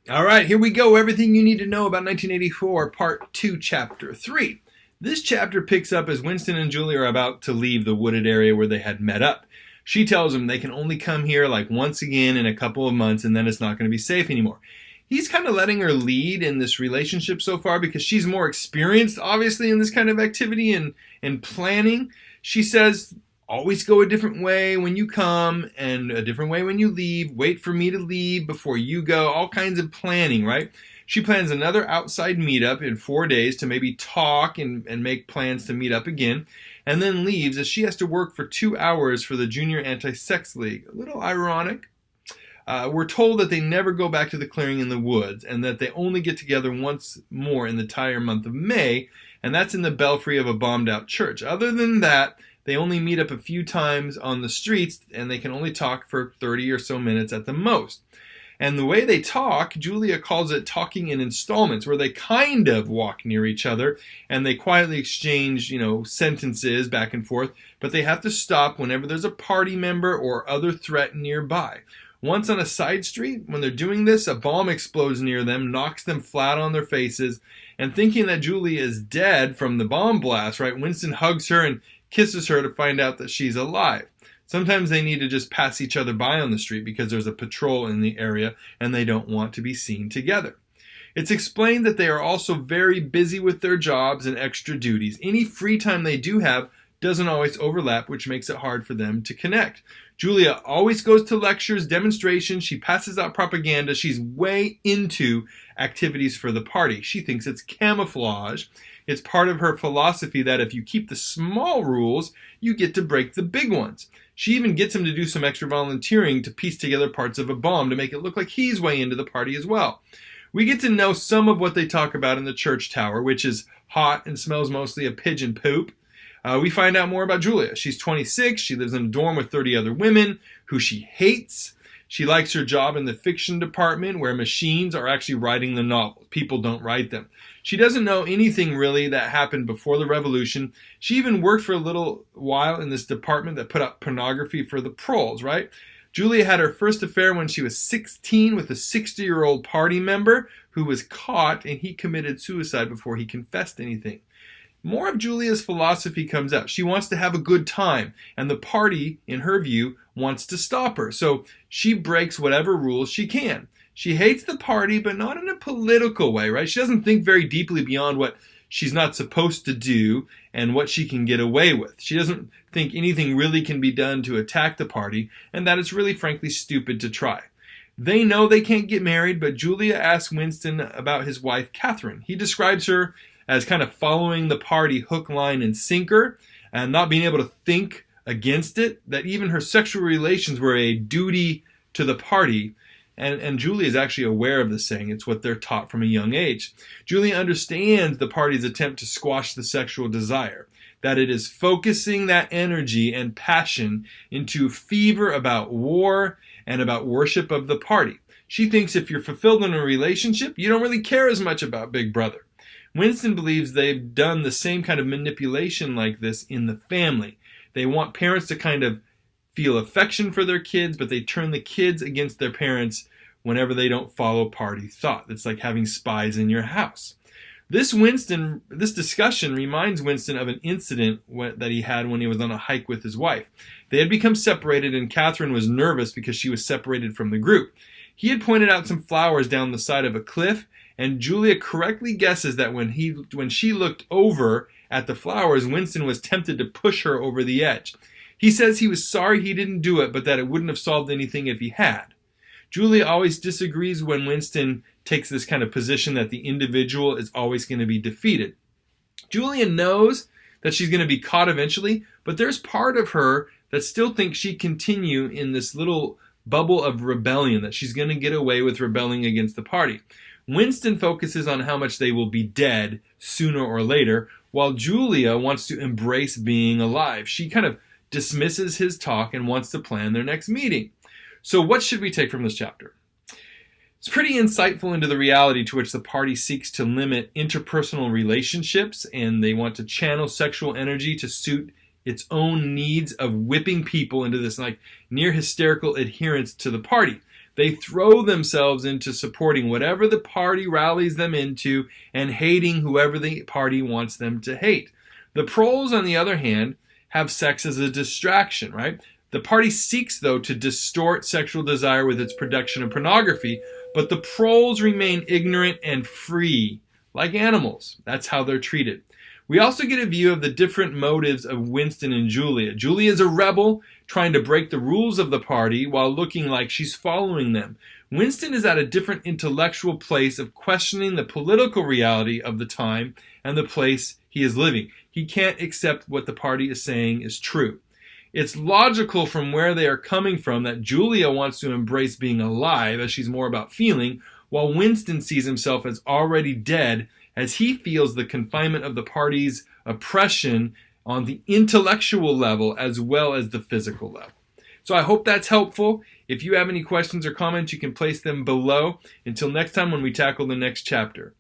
All right, here we go. Everything you need to know about 1984, Part 2, Chapter 3. This chapter picks up as Winston and Julia are about to leave the wooded area where they had met up. She tells him they can only come here like once again in a couple of months and then it's not going to be safe anymore. He's kind of letting her lead in this relationship so far because she's more experienced, obviously, in this kind of activity and planning. She says, always go a different way when you come and a different way when you leave. Wait for me to leave before you go. All kinds of planning, right? She plans another outside meetup in 4 days to maybe talk and make plans to meet up again, and then leaves as she has to work for 2 hours for the Junior Anti-Sex League. A little ironic. We're told that they never go back to the clearing in the woods and that they only get together once more in the entire month of May, and that's in the belfry of a bombed-out church. Other than that, they only meet up a few times on the streets, and they can only talk for 30 or so minutes at the most. And the way they talk, Julia calls it talking in installments, where they kind of walk near each other, and they quietly exchange, sentences back and forth, but they have to stop whenever there's a party member or other threat nearby. Once on a side street, when they're doing this, a bomb explodes near them, knocks them flat on their faces, and thinking that Julie is dead from the bomb blast, right, Winston hugs her and kisses her to find out that she's alive. Sometimes they need to just pass each other by on the street because there's a patrol in the area and they don't want to be seen together. It's explained that they are also very busy with their jobs and extra duties. Any free time they do have doesn't always overlap, which makes it hard for them to connect. Julia always goes to lectures, demonstrations, she passes out propaganda, she's way into activities for the party. She thinks it's camouflage. It's part of her philosophy that if you keep the small rules, you get to break the big ones. She even gets him to do some extra volunteering to piece together parts of a bomb to make it look like he's way into the party as well. We get to know some of what they talk about in the church tower, which is hot and smells mostly of pigeon poop. We find out more about Julia. She's 26. She lives in a dorm with 30 other women who she hates. She likes her job in the fiction department where machines are actually writing the novels. People don't write them. She doesn't know anything really that happened before the revolution. She even worked for a little while in this department that put out pornography for the proles, right? Julia had her first affair when she was 16 with a 60-year-old party member who was caught, and he committed suicide before he confessed anything. More of Julia's philosophy comes out. She wants to have a good time, and the party, in her view, wants to stop her. So she breaks whatever rules she can. She hates the party, but not in a political way, right? She doesn't think very deeply beyond what she's not supposed to do and what she can get away with. She doesn't think anything really can be done to attack the party, and that it's really, frankly, stupid to try. They know they can't get married, but Julia asks Winston about his wife, Catherine. He describes her as kind of following the party hook, line, and sinker, and not being able to think against it, that even her sexual relations were a duty to the party. And Julia is actually aware of this saying. It's what they're taught from a young age. Julia understands the party's attempt to squash the sexual desire, that it is focusing that energy and passion into fever about war and about worship of the party. She thinks if you're fulfilled in a relationship, you don't really care as much about Big Brother. Winston believes they've done the same kind of manipulation like this in the family. They want parents to kind of feel affection for their kids, but they turn the kids against their parents whenever they don't follow party thought. It's like having spies in your house. This discussion reminds Winston of an incident that he had when he was on a hike with his wife. They had become separated, and Catherine was nervous because she was separated from the group. He had pointed out some flowers down the side of a cliff, and Julia correctly guesses that when she looked over at the flowers, Winston was tempted to push her over the edge. He says he was sorry he didn't do it, but that it wouldn't have solved anything if he had. Julia always disagrees when Winston takes this kind of position that the individual is always going to be defeated. Julia knows that she's going to be caught eventually, but there's part of her that still thinks she continue in this little bubble of rebellion, that she's going to get away with rebelling against the party. Winston focuses on how much they will be dead sooner or later, while Julia wants to embrace being alive. She kind of dismisses his talk and wants to plan their next meeting. So what should we take from this chapter? It's pretty insightful into the reality to which the party seeks to limit interpersonal relationships, and they want to channel sexual energy to suit its own needs of whipping people into this like near hysterical adherence to the party. They throw themselves into supporting whatever the party rallies them into and hating whoever the party wants them to hate. The proles, on the other hand, have sex as a distraction, right? The party seeks, though, to distort sexual desire with its production of pornography, but the proles remain ignorant and free, like animals. That's how they're treated. We also get a view of the different motives of Winston and Julia. Julia is a rebel, trying to break the rules of the party while looking like she's following them. Winston is at a different intellectual place of questioning the political reality of the time and the place he is living. He can't accept what the party is saying is true. It's logical from where they are coming from that Julia wants to embrace being alive, as she's more about feeling, while Winston sees himself as already dead, as he feels the confinement of the party's oppression on the intellectual level as well as the physical level. So I hope that's helpful. If you have any questions or comments, you can place them below. Until next time when we tackle the next chapter.